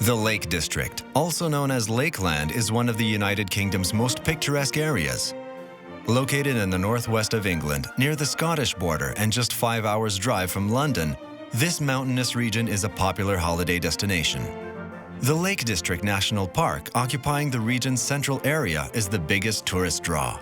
The Lake District, also known as Lakeland, is one of the United Kingdom's most picturesque areas. Located in the northwest of England, near the Scottish border and just 5 hours' drive from London, this mountainous region is a popular holiday destination. The Lake District National Park, occupying the region's central area, is the biggest tourist draw.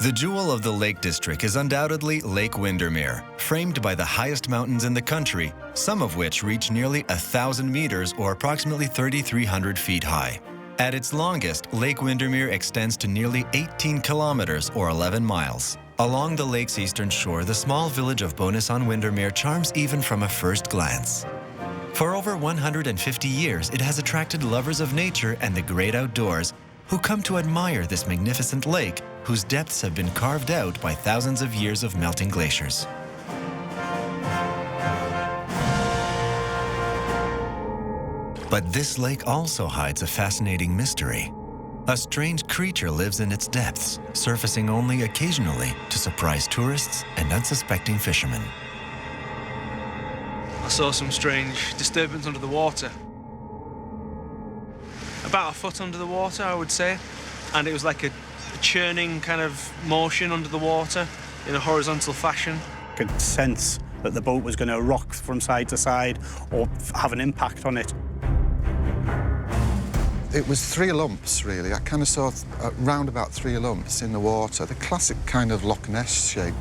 The jewel of the Lake District is undoubtedly Lake Windermere, framed by the highest mountains in the country, some of which reach nearly 1,000 meters or approximately 3,300 feet high. At its longest, Lake Windermere extends to nearly 18 kilometers or 11 miles. Along the lake's eastern shore, the small village of Bowness-on-Windermere charms even from a first glance. For over 150 years, it has attracted lovers of nature and the great outdoors who come to admire this magnificent lake whose depths have been carved out by thousands of years of melting glaciers. But this lake also hides a fascinating mystery. A strange creature lives in its depths, surfacing only occasionally to surprise tourists and unsuspecting fishermen. I saw some strange disturbance under the water. About a foot under the water, I would say. And it was like a churning kind of motion under the water in a horizontal fashion. I could sense that the boat was going to rock from side to side or have an impact on it. It was three lumps, really. I kind of saw round about three lumps in the water, the classic kind of Loch Ness shape.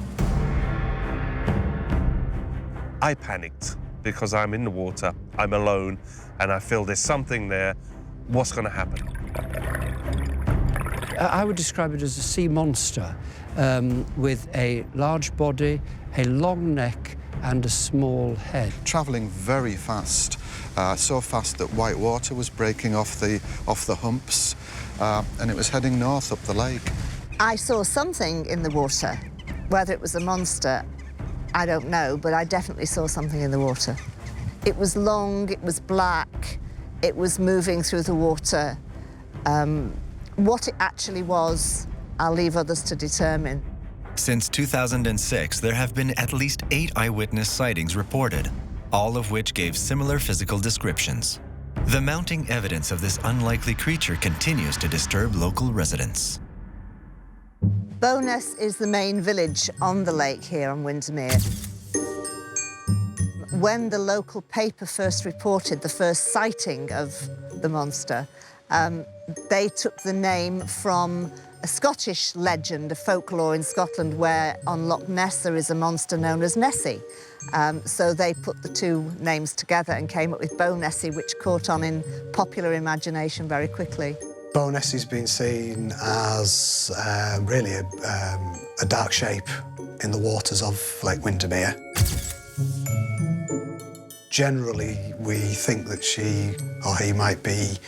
I panicked because I'm in the water, I'm alone, and I feel there's something there. What's going to happen? I would describe it as a sea monster with a large body, a long neck and a small head. Travelling very fast, so fast that white water was breaking off the humps, and it was heading north up the lake. I saw something in the water. Whether it was a monster, I don't know, but I definitely saw something in the water. It was long, it was black, it was moving through the water. What it actually was, I'll leave others to determine. Since 2006, there have been at least 8 eyewitness sightings reported, all of which gave similar physical descriptions. The mounting evidence of this unlikely creature continues to disturb local residents. Bowness is the main village on the lake here on Windermere. When the local paper first reported the first sighting of the monster, they took the name from a Scottish legend, a folklore in Scotland, where on Loch Ness there is a monster known as Nessie. So they put the two names together and came up with Bownessy, which caught on in popular imagination very quickly. Bownessy been seen as really a dark shape in the waters of Lake Windermere. Generally, we think that she or he might be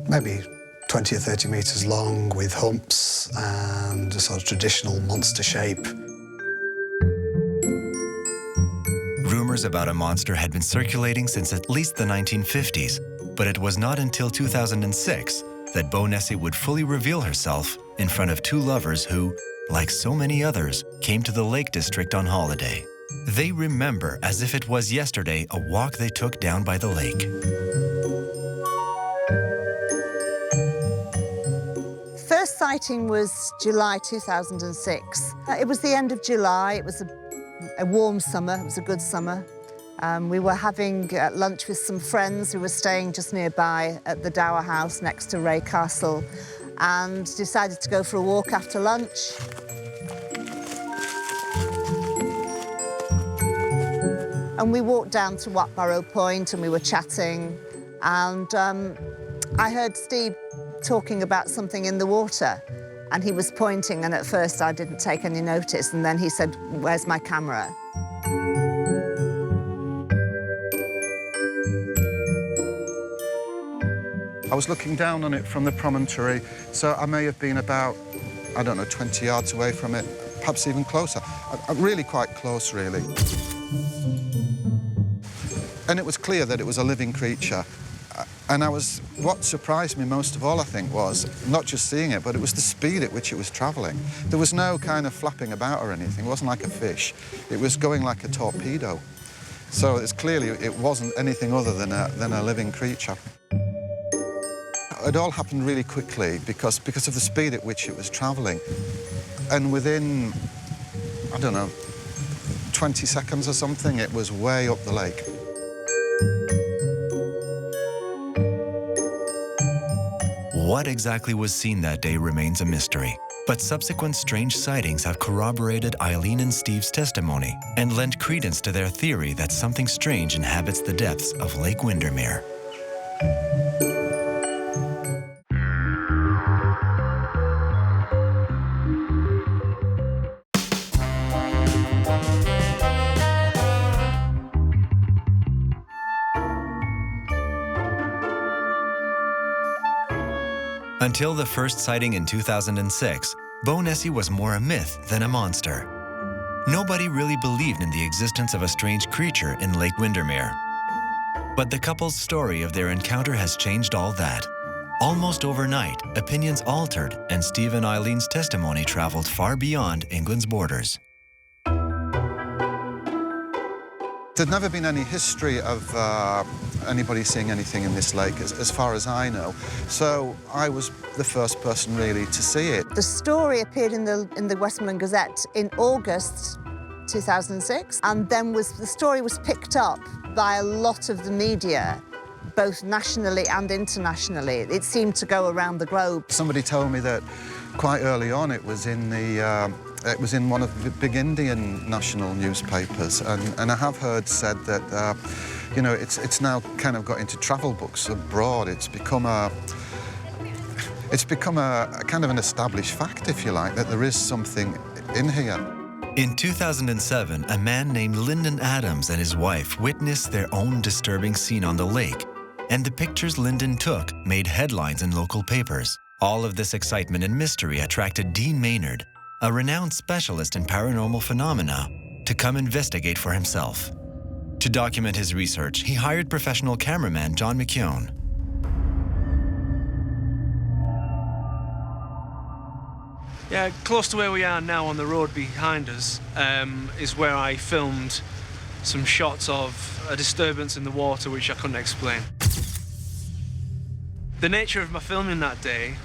maybe 20 or 30 metres long with humps and a sort of traditional monster shape. Rumours about a monster had been circulating since at least the 1950s, but it was not until 2006 that Bownessy would fully reveal herself in front of 2 lovers who, like so many others, came to the Lake District on holiday. They remember, as if it was yesterday, a walk they took down by the lake. First sighting was July 2006. It was the end of July. It was a warm summer. It was a good summer. We were having lunch with some friends who were staying just nearby at the Dower House next to Ray Castle, and decided to go for a walk after lunch. And we walked down to Watbarrow Point and we were chatting, and I heard Steve talking about something in the water, and he was pointing, and at first I didn't take any notice, and then he said, "Where's my camera?" I was looking down on it from the promontory, so I may have been about, I don't know, 20 yards away from it, perhaps even closer. Really quite close, really. And it was clear that it was a living creature. And what surprised me most of all, I think, was not just seeing it, but it was the speed at which it was travelling. There was no kind of flapping about or anything. It wasn't like a fish. It was going like a torpedo. So it's clearly it wasn't anything other than a living creature. It all happened really quickly because of the speed at which it was travelling. And within, I don't know, 20 seconds or something, it was way up the lake. What exactly was seen that day remains a mystery, but subsequent strange sightings have corroborated Eileen and Steve's testimony and lent credence to their theory that something strange inhabits the depths of Lake Windermere. Until the first sighting in 2006, Beau Nessie was more a myth than a monster. Nobody really believed in the existence of a strange creature in Lake Windermere. But the couple's story of their encounter has changed all that. Almost overnight, opinions altered, and Steve and Eileen's testimony traveled far beyond England's borders. There'd never been any history of anybody seeing anything in this lake, as far as I know. So I was the first person, really, to see it. The story appeared in the Westmoreland Gazette in August 2006, and then the story was picked up by a lot of the media, both nationally and internationally. It seemed to go around the globe. Somebody told me that quite early on it was in one of the big Indian national newspapers, and I have heard said that you know, it's now kind of got into travel books abroad. It's become a kind of an established fact, if you like, that there is something in here. In 2007, a man named Lyndon Adams and his wife witnessed their own disturbing scene on the lake, and the pictures Lyndon took made headlines in local papers. All of this excitement and mystery attracted Dean Maynard, a renowned specialist in paranormal phenomena, to come investigate for himself. To document his research, he hired professional cameraman John McKeown. Yeah, close to where we are now on the road behind us is where I filmed some shots of a disturbance in the water which I couldn't explain. The nature of my filming that day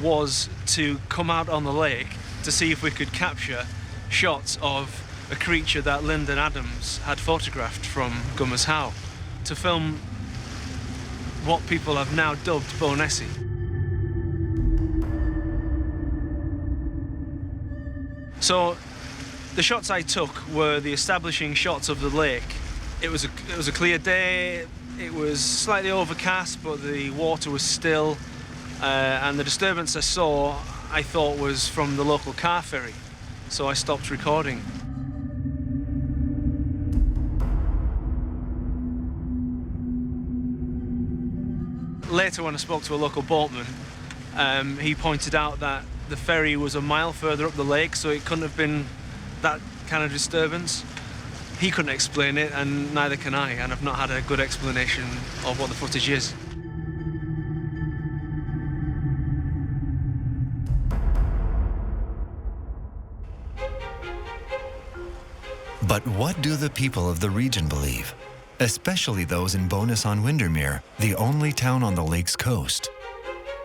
was to come out on the lake to see if we could capture shots of a creature that Lyndon Adams had photographed from Gummers How, to film what people have now dubbed Beau Nessie. So the shots I took were the establishing shots of the lake. It was a clear day, it was slightly overcast, but the water was still, and the disturbance I saw I thought was from the local car ferry, so I stopped recording. Later, when I spoke to a local boatman, he pointed out that the ferry was a mile further up the lake, so it couldn't have been that kind of disturbance. He couldn't explain it, and neither can I, and I've not had a good explanation of what the footage is. But what do the people of the region believe? Especially those in Bowness-on-Windermere, the only town on the lake's coast.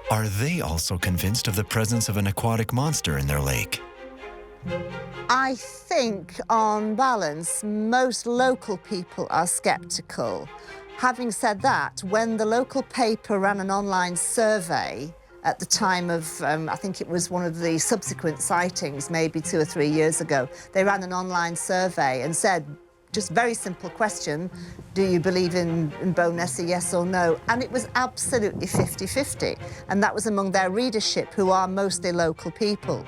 Are they also convinced of the presence of an aquatic monster in their lake? I think, on balance, most local people are sceptical. Having said that, when the local paper ran an online survey at the time of, I think it was one of the subsequent sightings, maybe 2 or 3 years ago, they ran an online survey and said, just very simple question, do you believe in Beau Nessie, yes or no? And it was absolutely 50-50. And that was among their readership, who are mostly local people.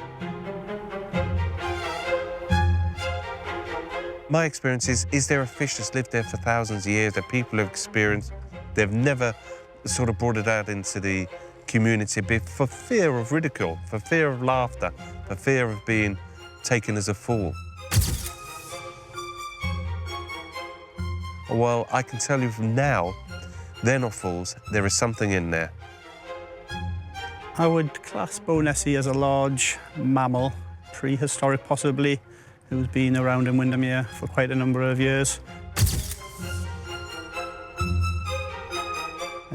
My experience is there a fish that's lived there for thousands of years that people have experienced? They've never sort of brought it out into the community for fear of ridicule, for fear of laughter, for fear of being taken as a fool. Well, I can tell you from now, they're not fools. There is something in there. I would class Beau Nessie as a large mammal, prehistoric possibly, who's been around in Windermere for quite a number of years.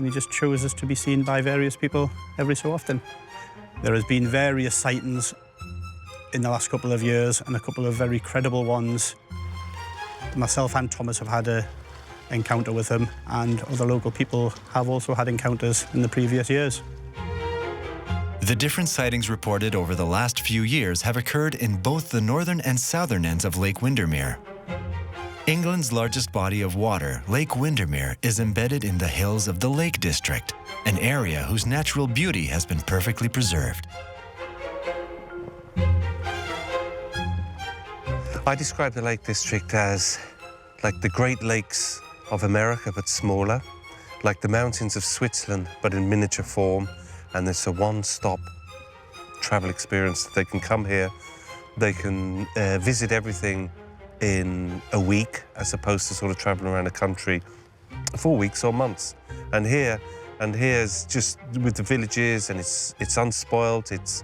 and he just chooses to be seen by various people every so often. There has been various sightings in the last couple of years and a couple of very credible ones. Myself and Thomas have had an encounter with him, and other local people have also had encounters in the previous years. The different sightings reported over the last few years have occurred in both the northern and southern ends of Lake Windermere. England's largest body of water, Lake Windermere, is embedded in the hills of the Lake District, an area whose natural beauty has been perfectly preserved. I describe the Lake District as like the Great Lakes of America, but smaller, like the mountains of Switzerland, but in miniature form, and it's a one-stop travel experience. They can come here, they can visit everything in a week, as opposed to sort of traveling around the country for weeks or months. And here's just with the villages, and it's unspoiled. It's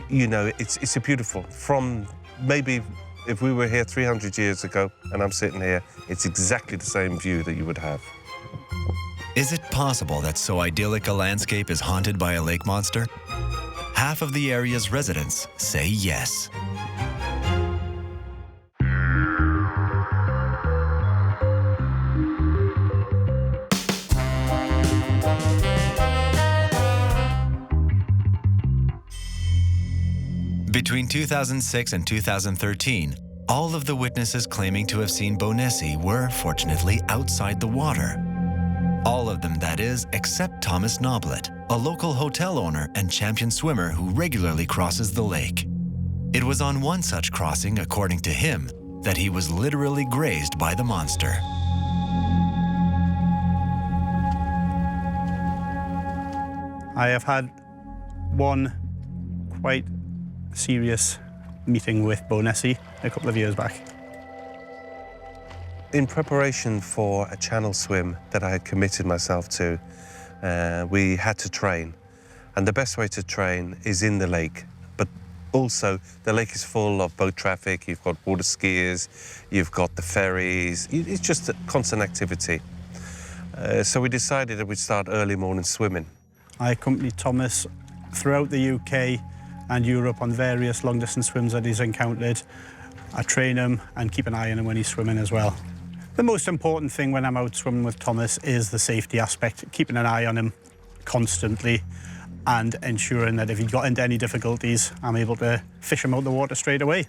you know, it's a beautiful. From maybe if we were here 300 years ago, and I'm sitting here, it's exactly the same view that you would have. Is it possible that so idyllic a landscape is haunted by a lake monster? Half of the area's residents say yes. Between 2006 and 2013, all of the witnesses claiming to have seen Bo'Nessie were, fortunately, outside the water. All of them, that is, except Thomas Noblet, a local hotel owner and champion swimmer who regularly crosses the lake. It was on one such crossing, according to him, that he was literally grazed by the monster. I have had one quite serious meeting with Bo'Nessie a couple of years back. In preparation for a channel swim that I had committed myself to, we had to train. And the best way to train is in the lake. But also, the lake is full of boat traffic. You've got water skiers, you've got the ferries. It's just a constant activity. So we decided that we'd start early morning swimming. I accompanied Thomas throughout the UK and Europe on various long-distance swims that he's encountered. I train him and keep an eye on him when he's swimming as well. The most important thing when I'm out swimming with Thomas is the safety aspect, keeping an eye on him constantly and ensuring that if he got into any difficulties, I'm able to fish him out the water straight away.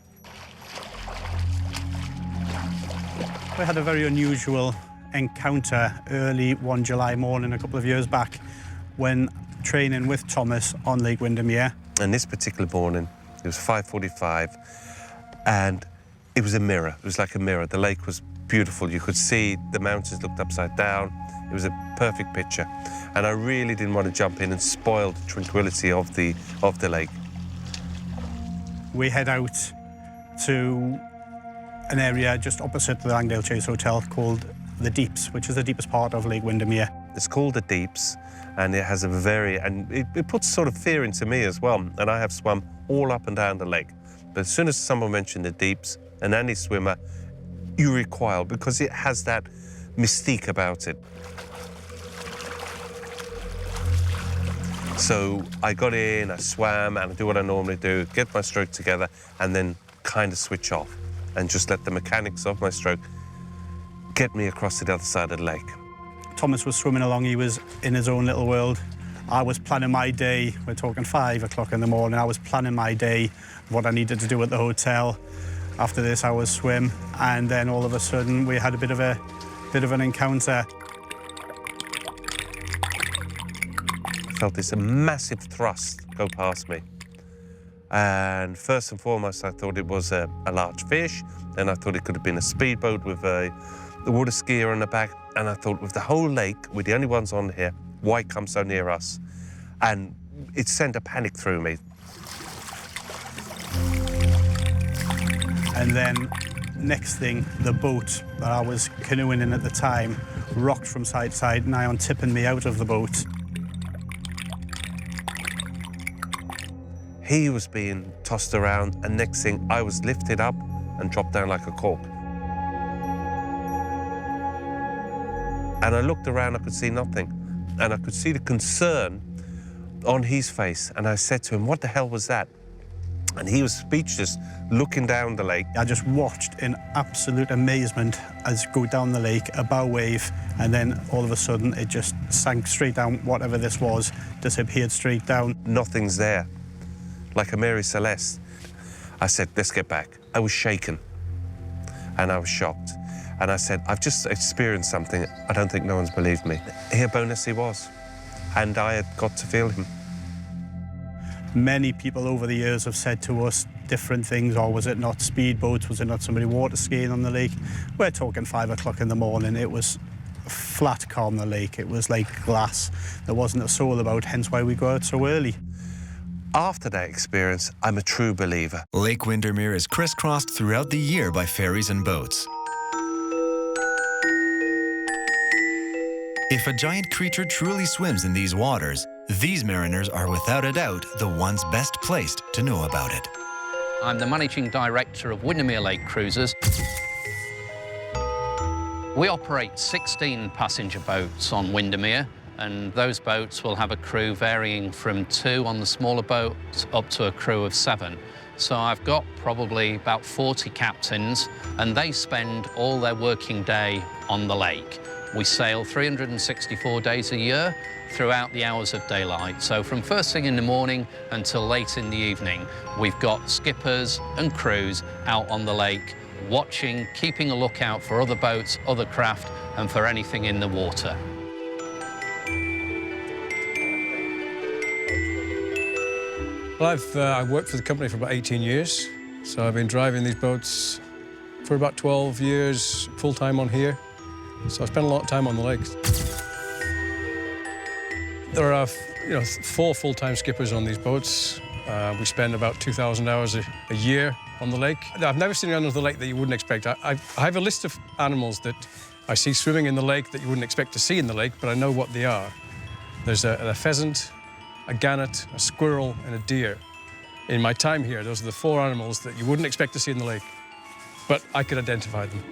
We had a very unusual encounter early one July morning a couple of years back when training with Thomas on Lake Windermere. And this particular morning, it was 5:45, and it was a mirror. It was like a mirror. The lake was beautiful. You could see the mountains looked upside down. It was a perfect picture. And I really didn't want to jump in and spoil the tranquility of the lake. We head out to an area just opposite the Langdale Chase Hotel called the Deeps, which is the deepest part of Lake Windermere. It's called the Deeps, and it has a it puts sort of fear into me as well. And I have swum all up and down the lake. But as soon as someone mentioned the Deeps, and any swimmer, you recoil because it has that mystique about it. So I got in, I swam, and I do what I normally do, get my stroke together, and then kind of switch off and just let the mechanics of my stroke get me across to the other side of the lake. Thomas was swimming along, he was in his own little world. I was planning my day, we're talking 5 o'clock in the morning, I was planning my day, what I needed to do at the hotel. After this hour's swim, and then all of a sudden we had a bit of an encounter. I felt this massive thrust go past me. And first and foremost, I thought it was a large fish. Then I thought it could have been a speedboat with a water skier on the back. And I thought, with the whole lake, we're the only ones on here, why come so near us? And it sent a panic through me. And then, next thing, the boat that I was canoeing in at the time rocked from side to side, nigh on tipping me out of the boat. He was being tossed around, and next thing, I was lifted up and dropped down like a cork. And I looked around, I could see nothing. And I could see the concern on his face. And I said to him, what the hell was that? And he was speechless, looking down the lake. I just watched in absolute amazement as go down the lake, a bow wave, and then all of a sudden it just sank straight down. Whatever this was, disappeared straight down. Nothing's there, like a Mary Celeste. I said, let's get back. I was shaken, and I was shocked. And I said, I've just experienced something. I don't think no one's believed me. Here Bow Nessie was, and I had got to feel him. Many people over the years have said to us different things. Or was it not speedboats? Was it not somebody water skiing on the lake? We're talking 5 o'clock in the morning. It was flat calm, the lake. It was like glass. There wasn't a soul about, hence why we go out so early. After that experience, I'm a true believer. Lake Windermere is crisscrossed throughout the year by ferries and boats. If a giant creature truly swims in these waters, these mariners are without a doubt the ones best placed to know about it. I'm the Managing Director of Windermere Lake Cruises. We operate 16 passenger boats on Windermere, and those boats will have a crew varying from 2 on the smaller boats up to a crew of 7. So I've got probably about 40 captains, and they spend all their working day on the lake. We sail 364 days a year throughout the hours of daylight. So from first thing in the morning until late in the evening, we've got skippers and crews out on the lake, watching, keeping a lookout for other boats, other craft, and for anything in the water. Well, I've worked for the company for about 18 years, so I've been driving these boats for about 12 years, full-time on here. So I spent a lot of time on the lakes. There are, 4 full-time skippers on these boats. We spend about 2,000 hours a year on the lake. I've never seen an animal on the lake that you wouldn't expect. I have a list of animals that I see swimming in the lake that you wouldn't expect to see in the lake, but I know what they are. There's a pheasant, a gannet, a squirrel, and a deer. In my time here, those are the 4 animals that you wouldn't expect to see in the lake, but I could identify them.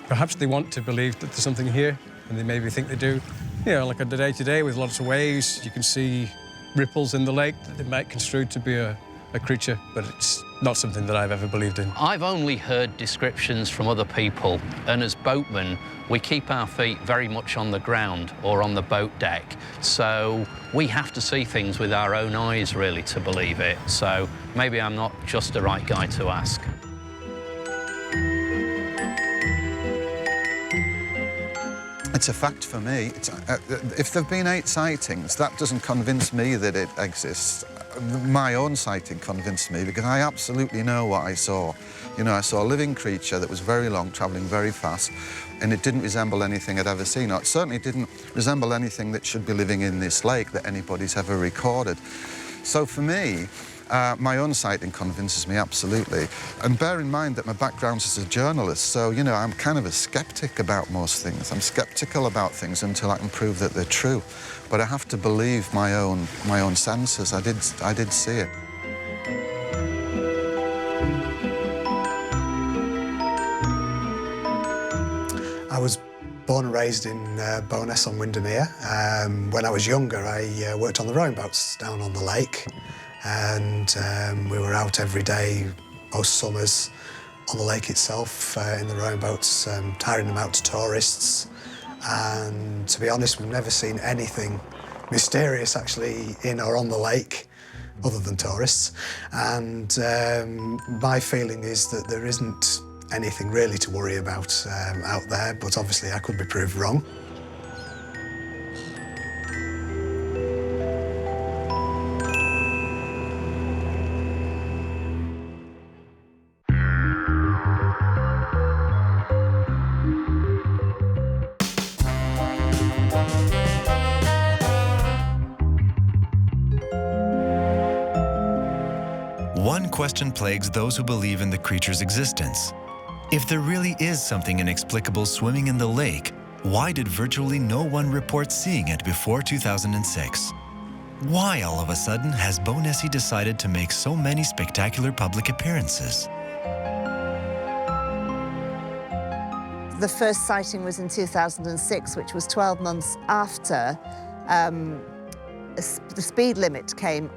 Perhaps they want to believe that there's something here, and they maybe think they do. Like a day today with lots of waves, you can see ripples in the lake that they might construe to be a creature, but it's not something that I've ever believed in. I've only heard descriptions from other people, and as boatmen, we keep our feet very much on the ground or on the boat deck. So we have to see things with our own eyes, really, to believe it. So maybe I'm not just the right guy to ask. It's a fact for me. If there have been 8 sightings, that doesn't convince me that it exists. My own sighting convinced me because I absolutely know what I saw. I saw a living creature that was very long, travelling very fast, and it didn't resemble anything I'd ever seen. It certainly didn't resemble anything that should be living in this lake that anybody's ever recorded. So for me, my own sighting convinces me, absolutely. And bear in mind that my background is as a journalist, so, I'm kind of a sceptic about most things. I'm sceptical about things until I can prove that they're true. But I have to believe my own senses. I did see it. I was born and raised in Bow Nessie on Windermere. When I was younger, I worked on the rowing boats down on the lake. And we were out every day, most summers, on the lake itself, in the rowing boats, tiring them out to tourists. And to be honest, we've never seen anything mysterious actually in or on the lake, other than tourists. And my feeling is that there isn't anything really to worry about out there, but obviously I could be proved wrong. One question plagues those who believe in the creature's existence. If there really is something inexplicable swimming in the lake, why did virtually no one report seeing it before 2006? Why all of a sudden has Bow Nessie decided to make so many spectacular public appearances? The first sighting was in 2006, which was 12 months after the speed limit came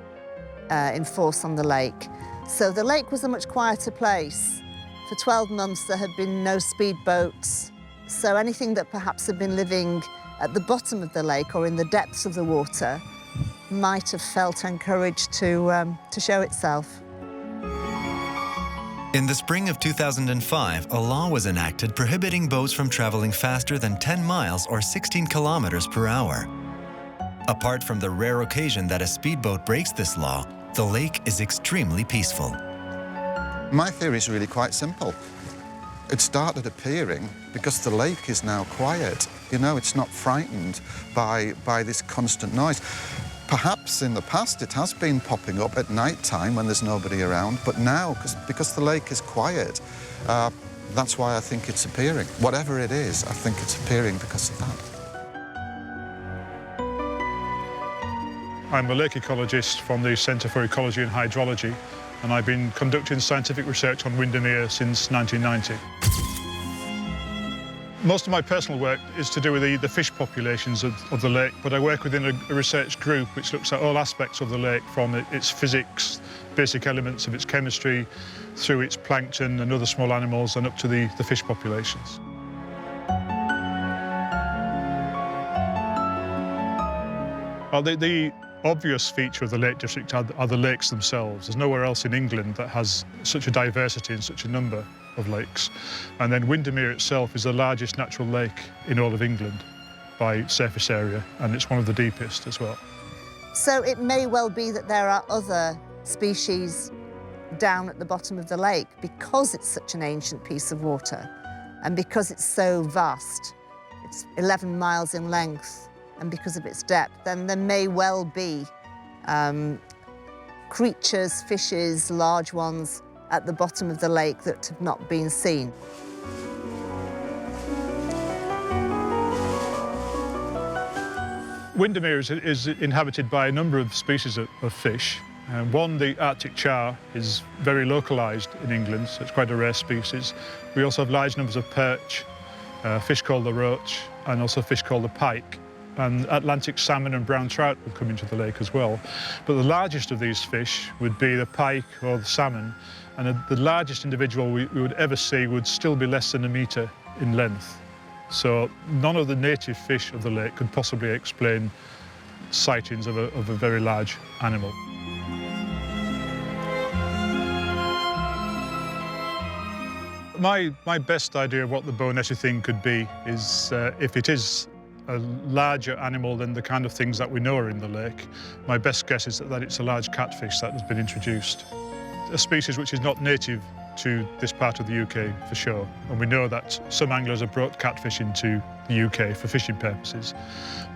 in force on the lake. So the lake was a much quieter place. For 12 months, there had been no speedboats. So anything that perhaps had been living at the bottom of the lake or in the depths of the water might have felt encouraged to show itself. In the spring of 2005, a law was enacted prohibiting boats from traveling faster than 10 miles or 16 kilometers per hour. Apart from the rare occasion that a speedboat breaks this law, the lake is extremely peaceful. My theory is really quite simple. It started appearing because the lake is now quiet. You know, it's not frightened by this constant noise. Perhaps in the past it has been popping up at night time when there's nobody around, but now, because the lake is quiet, that's why I think it's appearing. Whatever it is, I think it's appearing because of that. I'm a lake ecologist from the Centre for Ecology and Hydrology, and I've been conducting scientific research on Windermere since 1990. Most of my personal work is to do with the fish populations of the lake, but I work within a research group which looks at all aspects of the lake, from its physics, basic elements of its chemistry, through its plankton and other small animals, and up to the fish populations. Well, the obvious feature of the Lake District are the lakes themselves. There's nowhere else in England that has such a diversity and such a number of lakes. And then Windermere itself is the largest natural lake in all of England by surface area, and it's one of the deepest as well. So it may well be that there are other species down at the bottom of the lake because it's such an ancient piece of water and because it's so vast. It's 11 miles in length, and because of its depth, then there may well be creatures, fishes, large ones, at the bottom of the lake that have not been seen. Windermere is inhabited by a number of species of fish. One, the Arctic char, is very localised in England, so it's quite a rare species. We also have large numbers of perch, fish called the roach, and also fish called the pike. And Atlantic salmon and brown trout will come into the lake as well. But the largest of these fish would be the pike or the salmon, and the largest individual we would ever see would still be less than a metre in length. So none of the native fish of the lake could possibly explain sightings of a very large animal. My best idea of what the bow-netted thing could be is if it is a larger animal than the kind of things that we know are in the lake, my best guess is that it's a large catfish that has been introduced. A species which is not native to this part of the UK for sure, and we know that some anglers have brought catfish into the UK for fishing purposes,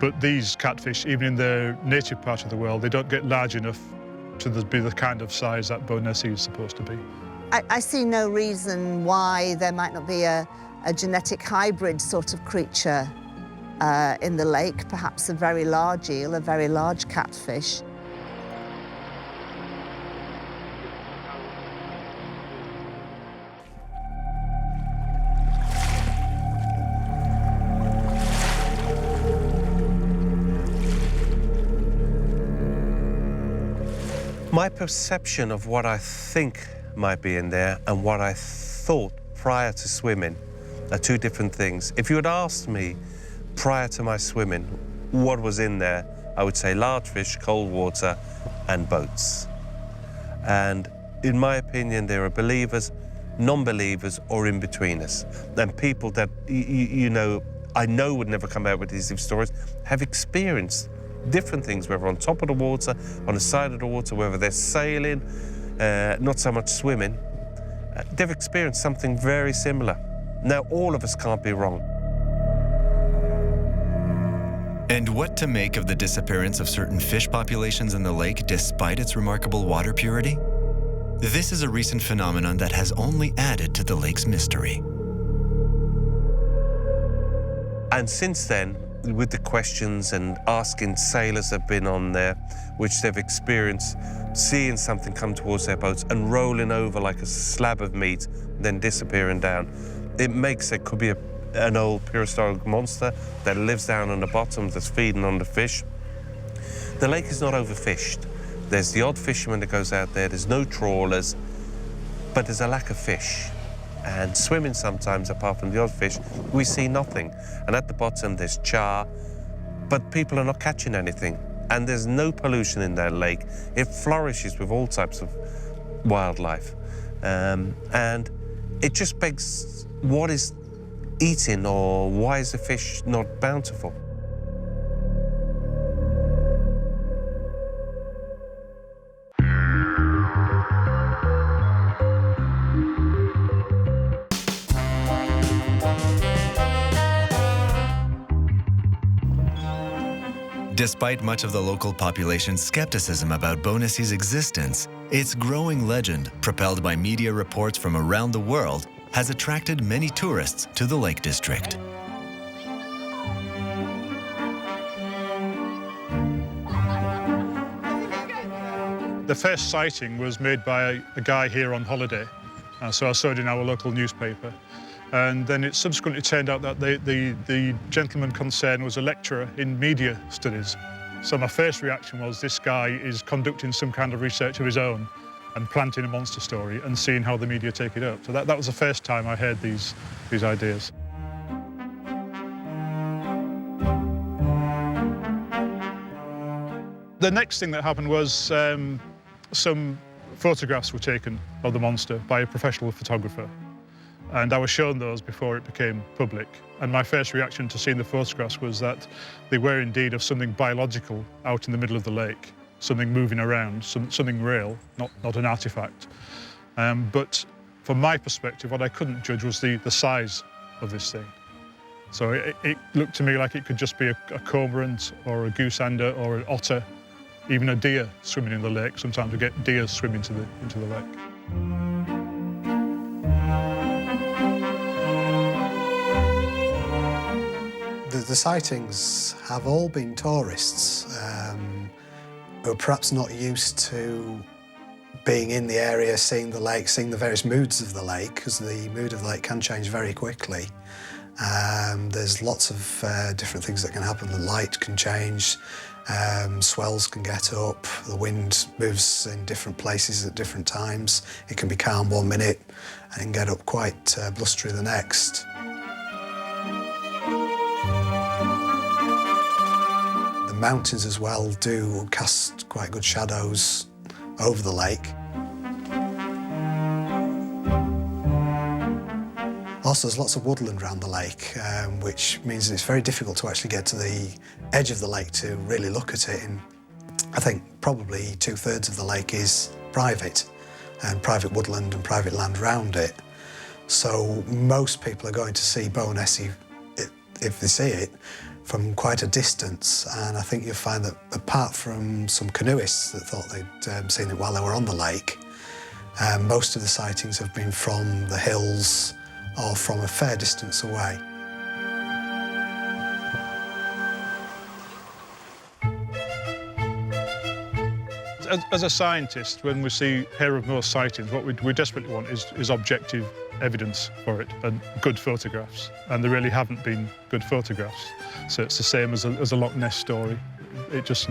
but these catfish, even in their native part of the world, they don't get large enough to be the kind of size that bow-netted is supposed to be. I see no reason why there might not be a genetic hybrid sort of creature in the lake, perhaps a very large eel, a very large catfish. My perception of what I think might be in there and what I thought prior to swimming are two different things. If you had asked me prior to my swimming what was in there, I would say large fish, cold water, and boats. And in my opinion, there are believers, non-believers, or in-betweeners. And people that, I know would never come out with these stories, have experienced different things, whether on top of the water, on the side of the water, whether they're sailing, not so much swimming. They've experienced something very similar. Now, all of us can't be wrong. And what to make of the disappearance of certain fish populations in the lake despite its remarkable water purity? This is a recent phenomenon that has only added to the lake's mystery. And since then, with the questions and asking sailors that have been on there, which they've experienced, seeing something come towards their boats and rolling over like a slab of meat, then disappearing down, it makes it could be an old prehistoric monster that lives down on the bottom that's feeding on the fish. The lake is not overfished. There's the odd fisherman that goes out there, there's no trawlers, but there's a lack of fish. And swimming sometimes, apart from the odd fish, we see nothing. And at the bottom, there's char, but people are not catching anything. And there's no pollution in that lake. It flourishes with all types of wildlife. And it just begs, what is eating, or why is the fish not bountiful? Despite much of the local population's skepticism about Bo'nassie's existence, its growing legend, propelled by media reports from around the world, has attracted many tourists to the Lake District. The first sighting was made by a guy here on holiday, so I saw it in our local newspaper. And then it subsequently turned out that the gentleman concerned was a lecturer in media studies. So my first reaction was, this guy is conducting some kind of research of his own and planting a monster story and seeing how the media take it up. So that was the first time I heard these ideas. The next thing that happened was some photographs were taken of the monster by a professional photographer. And I was shown those before it became public. And my first reaction to seeing the photographs was that they were indeed of something biological out in the middle of the lake, something moving around, something real, not an artifact. But from my perspective, what I couldn't judge was the size of this thing. So it looked to me like it could just be a cormorant or a goosander or an otter, even a deer swimming in the lake. Sometimes we get deer swimming into the lake. The sightings have all been tourists who are perhaps not used to being in the area, seeing the lake, seeing the various moods of the lake, because the mood of the lake can change very quickly. There's lots of different things that can happen. The light can change, swells can get up, the wind moves in different places at different times. It can be calm 1 minute and get up quite blustery the next. The mountains as well do cast quite good shadows over the lake. Also, there's lots of woodland around the lake, which means it's very difficult to actually get to the edge of the lake to really look at it. And I think probably 2/3 of the lake is private, and private woodland and private land around it. So most people are going to see Bo'nassie, if they see it, from quite a distance. And I think you'll find that apart from some canoeists that thought they'd seen it while they were on the lake, most of the sightings have been from the hills or from a fair distance away. As a scientist, when we hear of most sightings, what we desperately want is objective evidence for it and good photographs. And there really haven't been good photographs. So it's the same as a Loch Ness story. It just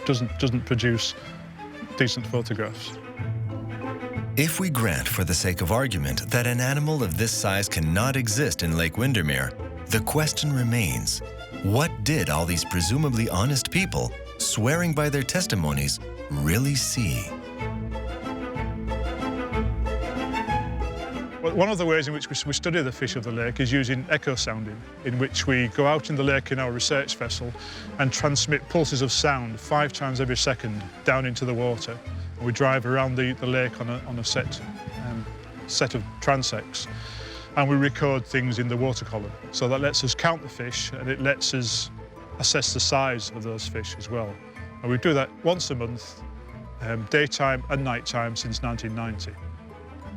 doesn't produce decent photographs. If we grant, for the sake of argument, that an animal of this size cannot exist in Lake Windermere, the question remains, what did all these presumably honest people, swearing by their testimonies, really see? Well, one of the ways in which we study the fish of the lake is using echo sounding, in which we go out in the lake in our research vessel and transmit pulses of sound 5 times every second down into the water. And we drive around the lake on a set of transects, and we record things in the water column. So that lets us count the fish, and it lets us assess the size of those fish as well. And we do that once a month, daytime and nighttime, since 1990.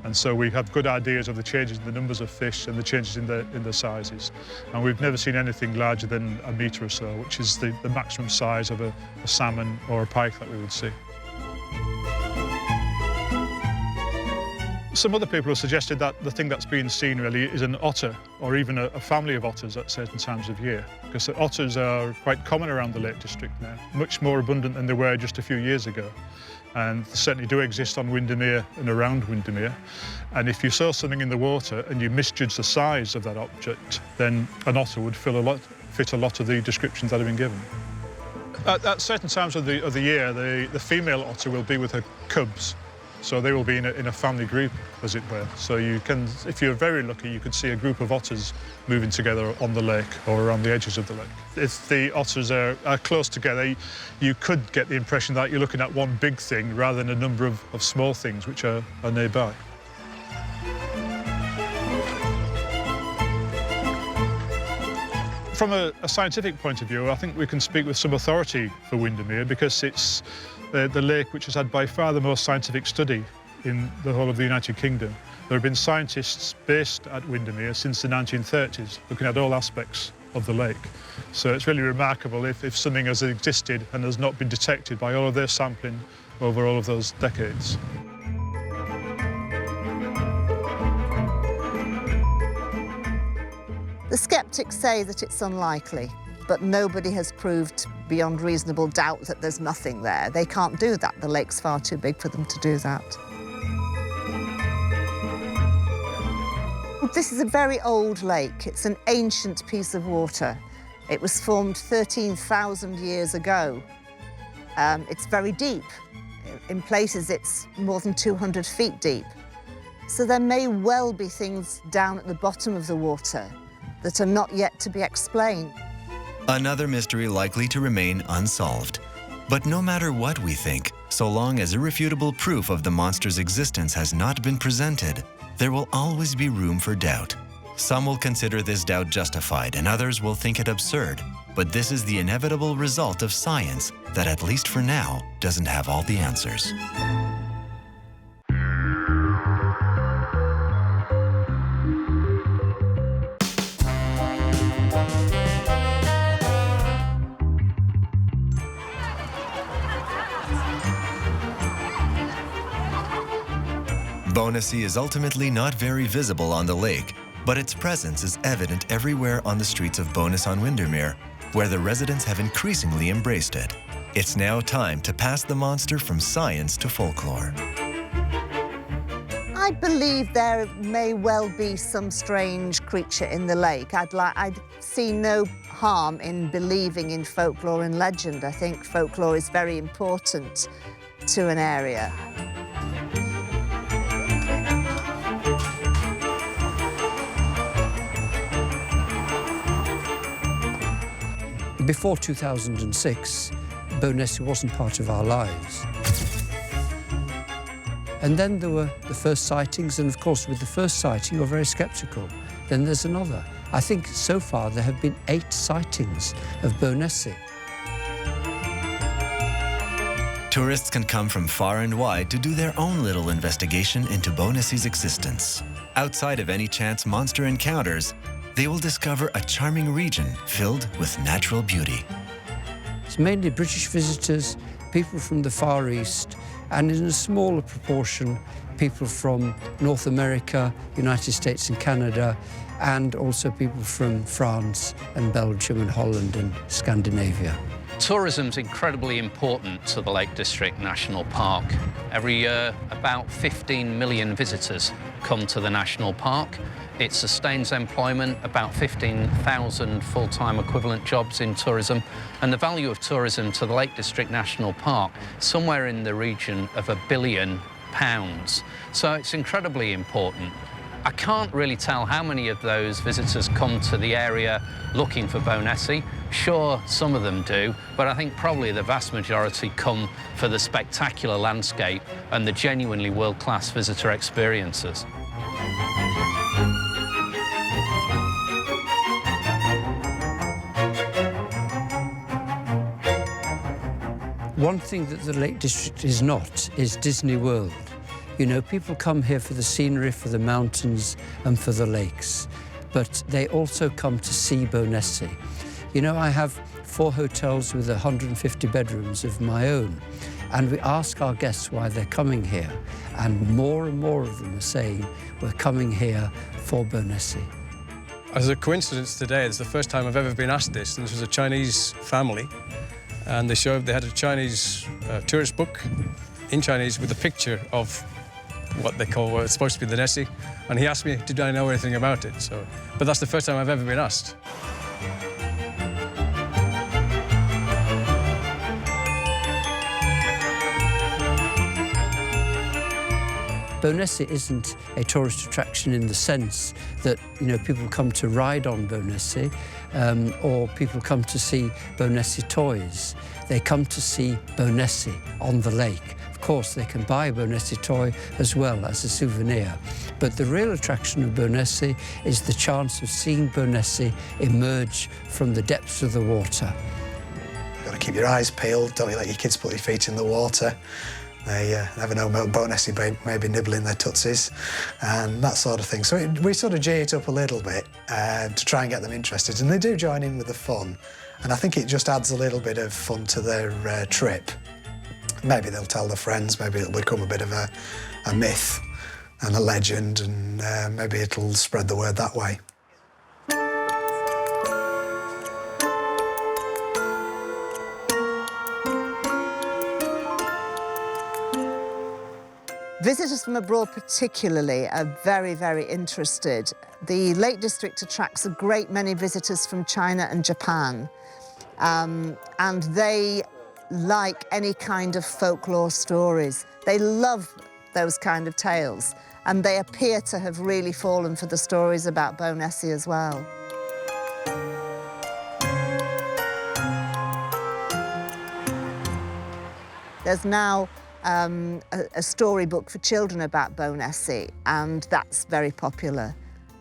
And so we have good ideas of the changes in the numbers of fish and the changes in the sizes. And we've never seen anything larger than 1 metre or so, which is the maximum size of a salmon or a pike that we would see. Some other people have suggested that the thing that's being seen really is an otter, or even a family of otters at certain times of year, because the otters are quite common around the Lake District now, much more abundant than they were just a few years ago. And they certainly do exist on Windermere and around Windermere. And if you saw something in the water and you misjudged the size of that object, then an otter would fit a lot of the descriptions that have been given. At certain times of the year, the female otter will be with her cubs. So they will be in a family group, as it were. So you can, if you're very lucky, you could see a group of otters moving together on the lake or around the edges of the lake. If the otters are close together, you could get the impression that you're looking at one big thing rather than a number of small things which are nearby. From a scientific point of view, I think we can speak with some authority for Windermere, because it's the lake which has had by far the most scientific study in the whole of the United Kingdom. There have been scientists based at Windermere since the 1930s, looking at all aspects of the lake. So it's really remarkable if something has existed and has not been detected by all of their sampling over all of those decades. The sceptics say that it's unlikely, but nobody has proved beyond reasonable doubt that there's nothing there. They can't do that. The lake's far too big for them to do that. This is a very old lake. It's an ancient piece of water. It was formed 13,000 years ago. It's very deep. In places, it's more than 200 feet deep. So there may well be things down at the bottom of the water that are not yet to be explained. Another mystery likely to remain unsolved. But no matter what we think, so long as irrefutable proof of the monster's existence has not been presented, there will always be room for doubt. Some will consider this doubt justified and others will think it absurd. But this is the inevitable result of science that, at least for now, doesn't have all the answers. Bonesy is ultimately not very visible on the lake, but its presence is evident everywhere on the streets of Bowness on Windermere, where the residents have increasingly embraced it. It's now time to pass the monster from science to folklore. I believe there may well be some strange creature in the lake. I'd see no harm in believing in folklore and legend. I think folklore is very important to an area. Before 2006, Bowness wasn't part of our lives. And then there were the first sightings, and of course with the first sighting you're very sceptical. Then there's another. I think so far there have been 8 sightings of Bowness. Tourists can come from far and wide to do their own little investigation into Bowness's existence. Outside of any chance monster encounters, they will discover a charming region filled with natural beauty. It's mainly British visitors, people from the Far East, and in a smaller proportion, people from North America, United States and Canada, and also people from France and Belgium and Holland and Scandinavia. Tourism's incredibly important to the Lake District National Park. Every year, about 15 million visitors come to the national park. It sustains employment, about 15,000 full-time equivalent jobs in tourism, and the value of tourism to the Lake District National Park, somewhere in the region of £1 billion. So it's incredibly important. I can't really tell how many of those visitors come to the area looking for Bowness. Sure, some of them do, but I think probably the vast majority come for the spectacular landscape and the genuinely world-class visitor experiences. One thing that the Lake District is not is Disney World. You know, people come here for the scenery, for the mountains and for the lakes, but they also come to see Bowness. You know, I have 4 hotels with 150 bedrooms of my own, And we ask our guests why they're coming here, and more of them are saying, we're coming here for Bownessie. As a coincidence today, it's the first time I've ever been asked this, and this was a Chinese family, and they had a Chinese tourist book in Chinese with a picture of what they call what's supposed to be the Nessie, and he asked me, did I know anything about it? But that's the first time I've ever been asked. Bownessie isn't a tourist attraction in the sense that, you know, people come to ride on Bownessie or people come to see Bownessie toys. They come to see Bownessie on the lake. Of course, they can buy a Bownessie toy as well as a souvenir. But the real attraction of Bownessie is the chance of seeing Bownessie emerge from the depths of the water. You've got to keep your eyes peeled, don't you let your kids put their feet in the water. They never know about Bownessie maybe nibbling their tootsies and that sort of thing. So we sort of G it up a little bit to try and get them interested, and they do join in with the fun. And I think it just adds a little bit of fun to their trip. Maybe they'll tell their friends, maybe it'll become a bit of a myth and a legend, and maybe it'll spread the word that way. Visitors from abroad particularly are very, very interested. The Lake District attracts a great many visitors from China and Japan, and they like any kind of folklore stories. They love those kind of tales, and they appear to have really fallen for the stories about Bownessie as well. There's now a storybook for children about Bownessie, and that's very popular.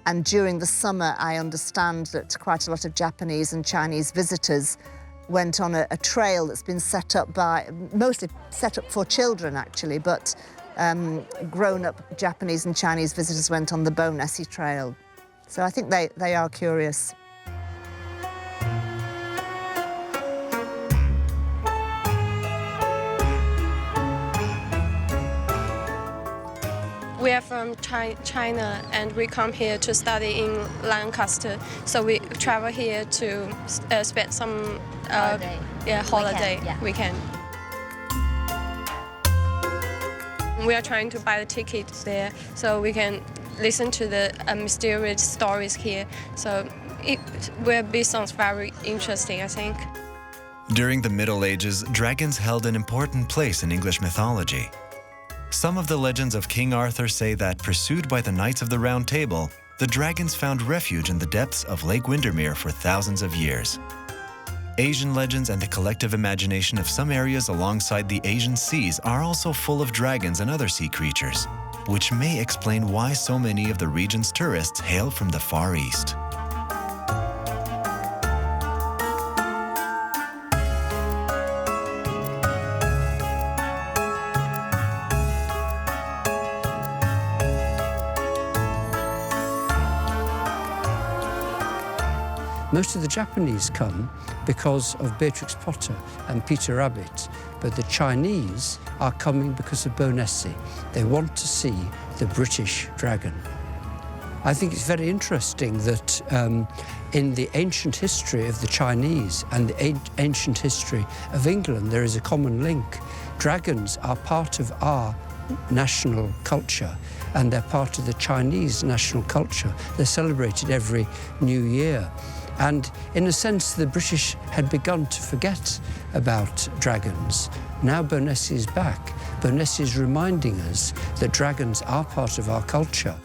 And during the summer, I understand that quite a lot of Japanese and Chinese visitors went on a trail that's been set up mostly set up for children, actually, but grown-up Japanese and Chinese visitors went on the Bownessie Trail. So I think they are curious. We are from China, and we come here to study in Lancaster. So we travel here to spend some holiday weekend. We are trying to buy the tickets there so we can listen to the mysterious stories here. So it will be sounds very interesting, I think. During the Middle Ages, dragons held an important place in English mythology. Some of the legends of King Arthur say that, pursued by the Knights of the Round Table, the dragons found refuge in the depths of Lake Windermere for thousands of years. Asian legends and the collective imagination of some areas alongside the Asian seas are also full of dragons and other sea creatures, which may explain why so many of the region's tourists hail from the Far East. Most of the Japanese come because of Beatrix Potter and Peter Rabbit, but the Chinese are coming because of Bownessie. They want to see the British dragon. I think it's very interesting that in the ancient history of the Chinese and the ancient history of England, there is a common link. Dragons are part of our national culture, and they're part of the Chinese national culture. They're celebrated every New Year. And in a sense, the British had begun to forget about dragons. Now Bownessie is back. Bownessie is reminding us that dragons are part of our culture.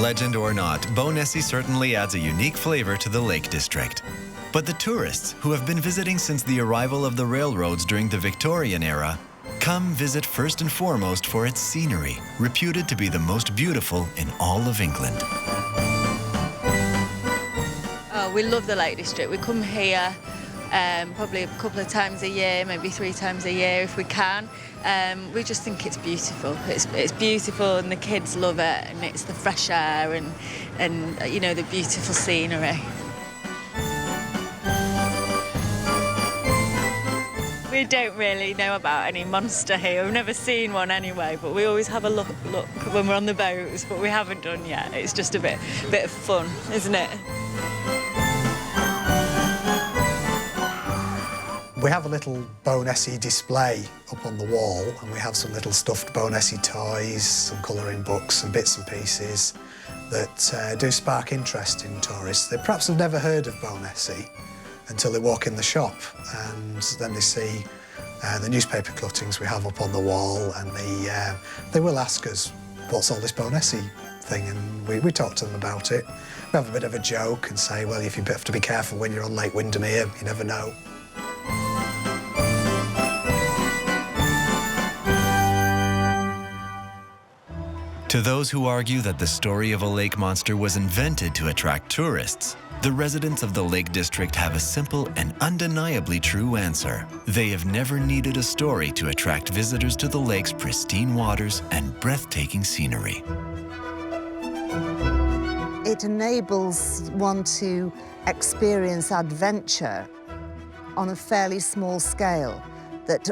Legend or not, Bownessie certainly adds a unique flavor to the Lake District. But the tourists, who have been visiting since the arrival of the railroads during the Victorian era, Come visit first and foremost for its scenery, reputed to be the most beautiful in all of England. Oh, we love the Lake District. We come here probably a couple of times a year, maybe 3 times a year if we can. We just think it's beautiful. It's beautiful, and the kids love it, and it's the fresh air and you know, the beautiful scenery. We don't really know about any monster here. We've never seen one anyway, but we always have a look when we're on the boats, but we haven't done yet. It's just a bit of fun, isn't it? We have a little Bow-Nessie display up on the wall, and we have some little stuffed Bow-Nessie toys, some colouring books and bits and pieces that do spark interest in tourists. They perhaps have never heard of Bow-Nessie until they walk in the shop, and then they see the newspaper cuttings we have up on the wall, and they will ask us, what's all this Bow-Nessie thing? And we talk to them about it. We have a bit of a joke and say, well, if you have to be careful when you're on Lake Windermere, you never know. To those who argue that the story of a lake monster was invented to attract tourists, the residents of the Lake District have a simple and undeniably true answer. They have never needed a story to attract visitors to the lake's pristine waters and breathtaking scenery. It enables one to experience adventure on a fairly small scale that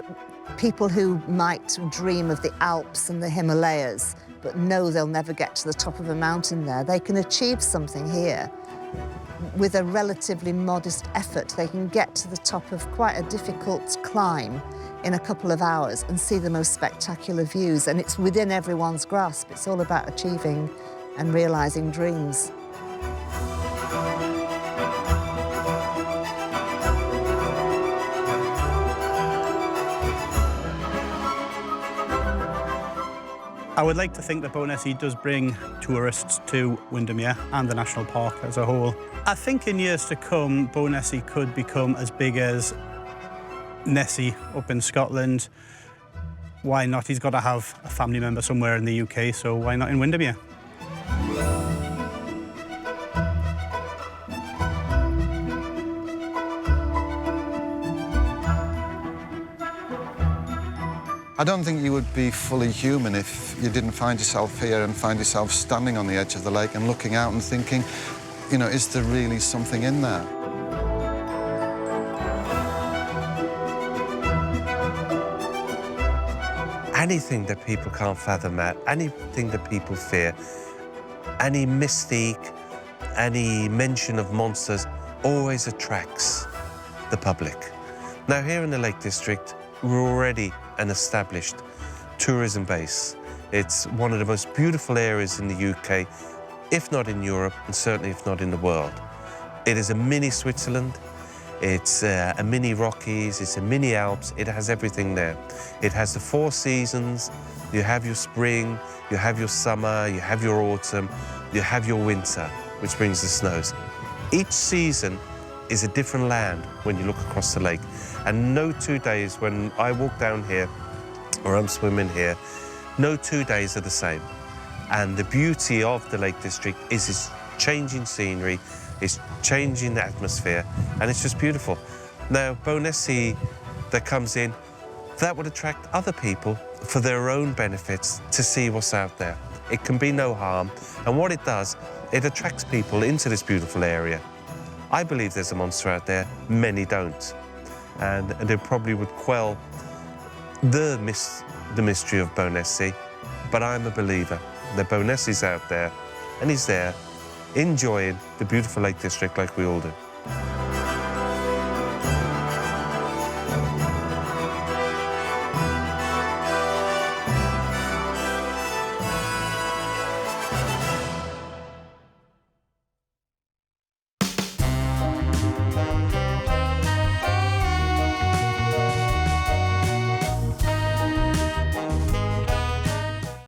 people who might dream of the Alps and the Himalayas but know they'll never get to the top of a mountain there, they can achieve something here. With a relatively modest effort, they can get to the top of quite a difficult climb in a couple of hours and see the most spectacular views, and it's within everyone's grasp. It's all about achieving and realising dreams. I would like to think that Bow-Nessie does bring tourists to Windermere and the national park as a whole. I think in years to come, Bow-Nessie could become as big as Nessie up in Scotland. Why not? He's got to have a family member somewhere in the UK, so why not in Windermere? I don't think you would be fully human if you didn't find yourself here and find yourself standing on the edge of the lake and looking out and thinking, you know, is there really something in there? Anything that people can't fathom out, anything that people fear, any mystique, any mention of monsters always attracts the public. Now, here in the Lake District, we're already an established tourism base. It's one of the most beautiful areas in the UK, if not in Europe, and certainly if not in the world. It is a mini Switzerland, it's a mini Rockies, it's a mini Alps, it has everything there. It has the 4 seasons, you have your spring, you have your summer, you have your autumn, you have your winter, which brings the snows. Each season is a different land when you look across the lake. And no 2 days when I walk down here, or I'm swimming here, no 2 days are the same. And the beauty of the Lake District is its changing scenery, it's changing the atmosphere, and it's just beautiful. Now, Bow-Nessie that comes in, that would attract other people for their own benefits to see what's out there. It can be no harm, and what it does, it attracts people into this beautiful area. I believe there's a monster out there, many don't. And it probably would quell the mystery of Bow-Nessie, but I'm a believer that Bow-Nessie's out there, and he's there, enjoying the beautiful Lake District like we all do.